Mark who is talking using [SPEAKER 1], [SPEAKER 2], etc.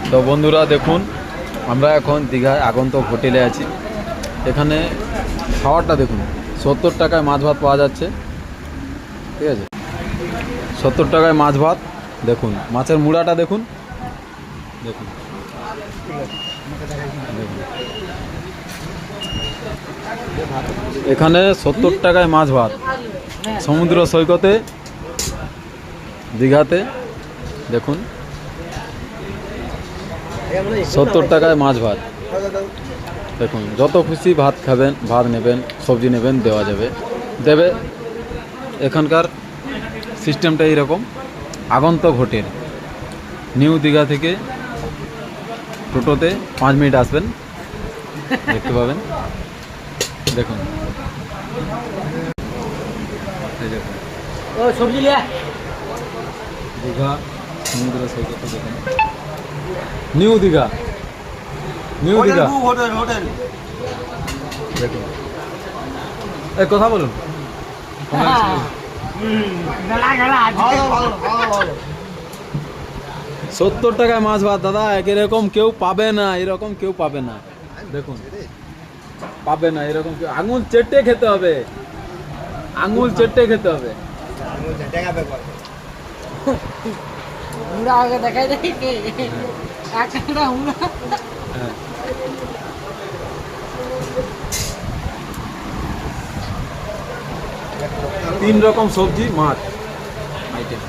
[SPEAKER 1] তো বন্ধুরা দেখুন, আমরা এখন দীঘায় আগন্তক হোটেলে আছি। এখানে খাবারটা দেখুন, 70 টাকায় মাছ ভাত পাওয়া যাচ্ছে। ঠিক আছে, 70 টাকায় মাছ ভাত। দেখুন মাছের মুড়াটা দেখুন, দেখুন দেখুন। এখানে 70 টাকায় মাছ ভাত, সমুদ্র সৈকতে দীঘাতে। দেখুন 70 টাকায় মাছ ভাত। দেখুন যত খুশি ভাত খাবেন, ভাত নেবেন, সবজি নেবেন, দেওয়া যাবে, দেবে। এখানকার সিস্টেমটা এইরকম। আগন্তক হোটেল, নিউ দীঘা থেকে টোটোতে 5 মিনিট আসবেন, দেখতে পাবেন। দেখুন এই দেখুন
[SPEAKER 2] সবজি লিয়া
[SPEAKER 1] দীঘা সমুদ্র সৈকতে। দেখুন new Digha, new Digha
[SPEAKER 2] hotel
[SPEAKER 1] দেখুন। এই কথা বলুন। 70 টাকায় মাছ ভাত দাদা, এরকম কেউ পাবে না, এরকম কেউ পাবে না। দেখুন পাবে না এরকম কেউ। আঙুল চেটে খেতে হবে, আঙুল চেটে খেতে হবে।
[SPEAKER 2] মুড়া আগে দেখাই দেখি একটা মুড়া।
[SPEAKER 1] হ্যাঁ, 3 রকম সবজি মাছ আইটেম।